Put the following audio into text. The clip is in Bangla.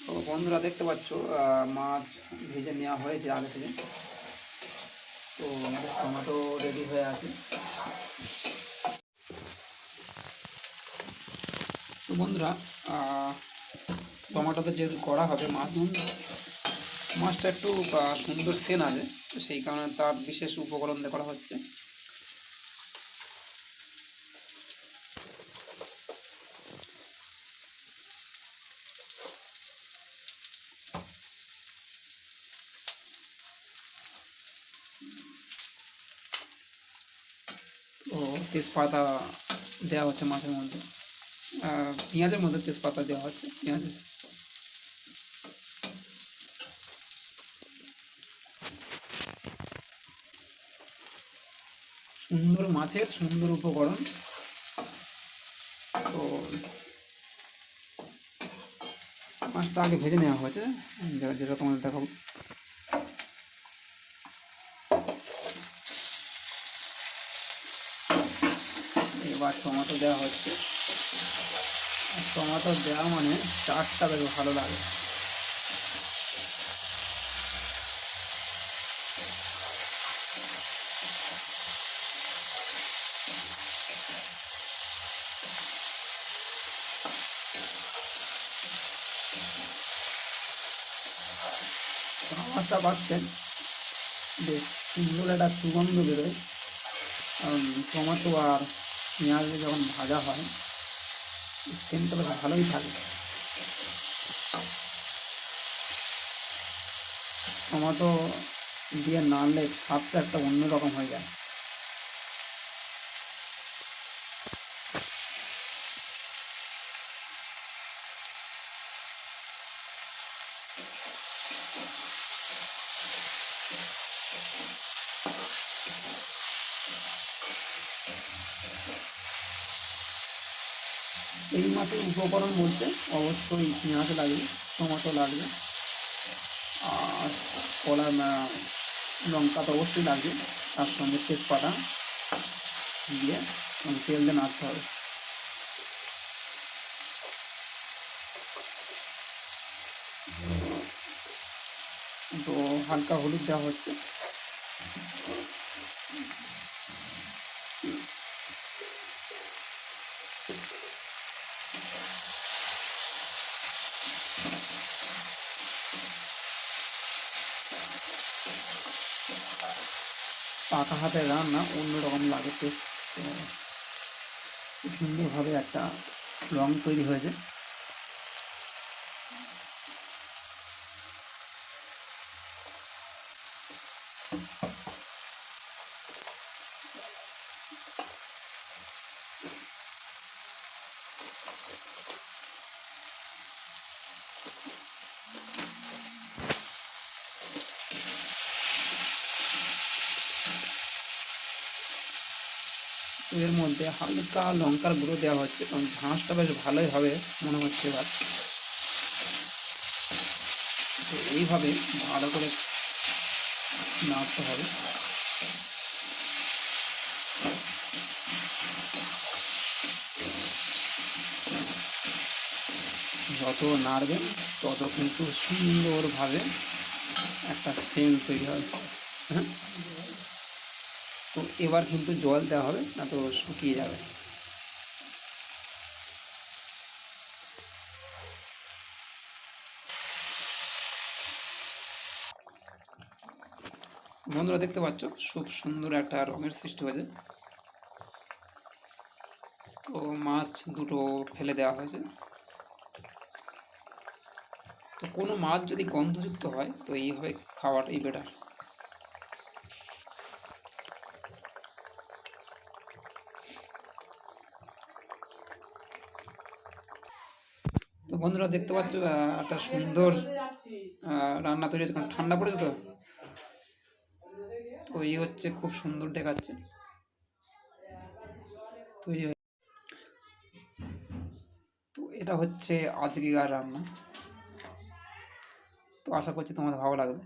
তো বন্ধুরা দেখতে পাচ্ছ মাছ ভেজে নেওয়া হয়েছে আগে থেকে। তো আমাদের টমেটো রেডি হয়ে আছে। তো বন্ধুরা টমেটোতে যেহেতু করা হবে মাছটা একটু সুন্দর সেন আছে, তো সেই কারণে তার বিশেষ উপকরণ দিয়ে করা হচ্ছে। তো তেজপাতা দেওয়া হচ্ছে মাছের মধ্যে, পেঁয়াজের মধ্যে তেজপাতা দেওয়া হচ্ছে। পেঁয়াজের সুন্দর মাছের সুন্দর উপকরণ। তো মাছটা আগে ভেজে নেওয়া হয়েছে, যেটা তোমাদের দেখাবো। এবার টমেটো দেওয়া হচ্ছে। টমেটো দেওয়া মানে চাটটা বেশ ভালো লাগে। মাছটা পাচ্ছেন বেশ সুন্দর একটা সুগন্ধ বেরোয়, কারণ টমেটো আর পেঁয়াজ যখন ভাজা হয় সেন্টটা বেশ ভালোই থাকে। টমেটো দিয়ে নাড়লে স্বাদটা একটা অন্যরকম হয়ে যায়। এই মাছের উপকরণ বলতে অবশ্যই পেঁয়াজ লাগবে, টমেটো লাগবে, আর কলা লঙ্কা তো অবশ্যই লাগবে, তার সঙ্গে তেজপাতা দিয়ে তেল দিয়ে নাড়তে হবে। তো হালকা হলুদ দেওয়া হচ্ছে। পাকা হাতের রান্না অন্যরকম লাগে টেস্ট। খুব সুন্দরভাবে একটা রং তৈরি হয়েছে। এর মধ্যে হালকা লঙ্কার গুঁড়ো দেওয়া হচ্ছে, কারণ ঝাঁসটা বেশ ভালোই হবে মনে হচ্ছে এবার। তো এইভাবে ভালো করে নাড়তে হবে। যত নাড়বেন তত কিন্তু সুন্দরভাবে একটা সেন্ট তৈরি হবে। হ্যাঁ, তো এবার কিন্তু জল দেওয়া হবে, না তো শুকিয়ে যাবে। বন্ধুরা দেখতে পাচ্ছ খুব সুন্দর একটা রঙের সৃষ্টি হয়েছে। তো মাছ দুটো ফেলে দেওয়া হয়েছে। তো কোনো মাছ যদি গন্ধযুক্ত হয় তো এইভাবে খাওয়াটাই বেটার। তো বন্ধুরা দেখতে পাচ্ছ একটা সুন্দর রান্না তৈরি হয়েছে, কারণ ঠান্ডা পড়েছে। তো তো এই হচ্ছে খুব সুন্দর দেখাচ্ছে তৈরি হয়ে। তো এটা হচ্ছে আজকেকার রান্না। তো আশা করছি তোমাদের ভালো লাগবে।